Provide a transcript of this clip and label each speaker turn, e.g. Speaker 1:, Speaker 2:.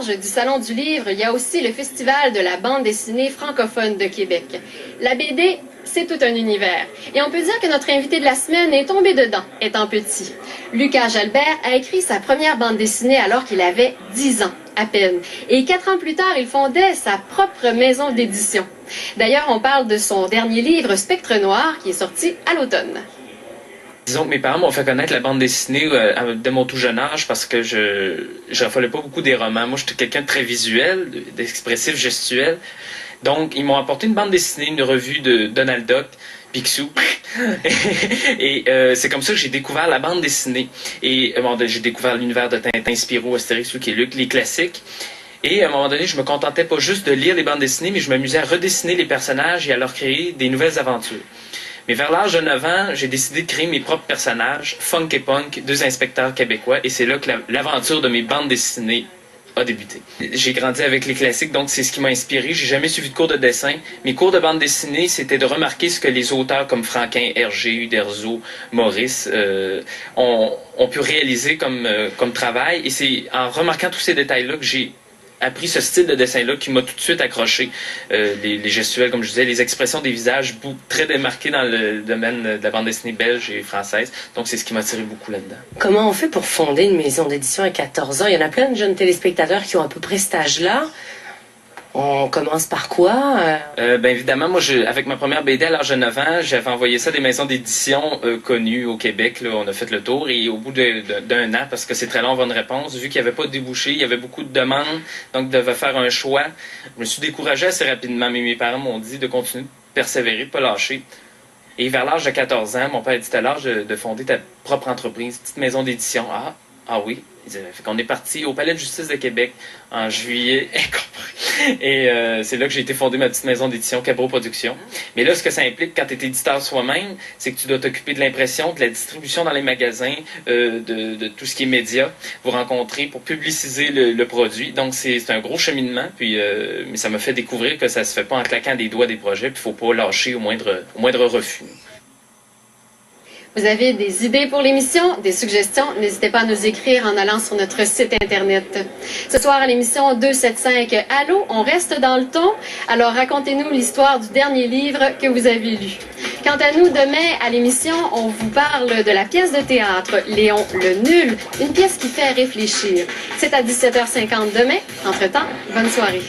Speaker 1: marge du Salon du Livre, il y a aussi le Festival de la bande dessinée francophone de Québec. La BD, c'est tout un univers. Et on peut dire que notre invité de la semaine est tombé dedans, étant petit. Lucas Jalbert a écrit sa première bande dessinée alors qu'il avait 10 ans, à peine. Et 4 ans plus tard, il fondait sa propre maison d'édition. D'ailleurs, on parle de son dernier livre, Spectre Noir, qui est sorti à l'automne.
Speaker 2: Disons que mes parents m'ont fait connaître la bande dessinée de mon tout jeune âge parce que je raffolais pas beaucoup des romans. Moi, j'étais quelqu'un de très visuel, d'expressif, gestuel. Donc, ils m'ont apporté une bande dessinée, une revue de Donald Duck, Picsou. Et c'est comme ça que j'ai découvert la bande dessinée. Et j'ai découvert l'univers de Tintin, Spirou, Astérix, Lucky Luke, les classiques. Et à un moment donné, je me contentais pas juste de lire les bandes dessinées, mais je m'amusais à redessiner les personnages et à leur créer des nouvelles aventures. Mais vers l'âge de 9 ans, j'ai décidé de créer mes propres personnages, Funk et Punk, 2 inspecteurs québécois, et c'est là que l'aventure de mes bandes dessinées a débuté. J'ai grandi avec les classiques, donc c'est ce qui m'a inspiré. J'ai jamais suivi de cours de dessin. Mes cours de bande dessinée, c'était de remarquer ce que les auteurs comme Franquin, Hergé, Uderzo, Maurice ont pu réaliser comme travail. Et c'est en remarquant tous ces détails-là que j'ai appris ce style de dessin-là qui m'a tout de suite accroché. Les gestuels, comme je disais, les expressions des visages très démarquées dans le domaine de la bande dessinée belge et française. Donc, c'est ce qui m'a attiré beaucoup là-dedans.
Speaker 3: Comment on fait pour fonder une maison d'édition à 14 ans? Il y en a plein de jeunes téléspectateurs qui ont à peu près cet âge-là. On commence par quoi?
Speaker 2: Évidemment, moi, avec ma première BD à l'âge de 9 ans, j'avais envoyé ça à des maisons d'édition connues au Québec. Là, on a fait le tour et au bout d'un an, parce que c'est très long avoir une réponse, vu qu'il n'y avait pas de débouché, il y avait beaucoup de demandes, donc je devais faire un choix. Je me suis découragé assez rapidement, mais mes parents m'ont dit de continuer de persévérer, de ne pas lâcher. Et vers l'âge de 14 ans, mon père a dit à l'âge de fonder ta propre entreprise, petite maison d'édition. Ah oui. Fait qu'on est parti au Palais de justice de Québec en juillet. Et c'est là que j'ai été fondé ma petite maison d'édition, Cabro Productions. Mais là, ce que ça implique quand tu es éditeur soi-même, c'est que tu dois t'occuper de l'impression, de la distribution dans les magasins, de tout ce qui est médias, vous rencontrer pour publiciser le produit. Donc, c'est un gros cheminement. Puis, mais ça m'a fait découvrir que ça se fait pas en claquant des doigts des projets. Puis, il faut pas lâcher au moindre refus.
Speaker 1: Vous avez des idées pour l'émission, des suggestions, n'hésitez pas à nous écrire en allant sur notre site Internet. Ce soir à l'émission 275 Allô, on reste dans le ton. Alors racontez-nous l'histoire du dernier livre que vous avez lu. Quant à nous, demain à l'émission, on vous parle de la pièce de théâtre Léon le Nul, une pièce qui fait réfléchir. C'est à 17h50 demain. Entre-temps, bonne soirée.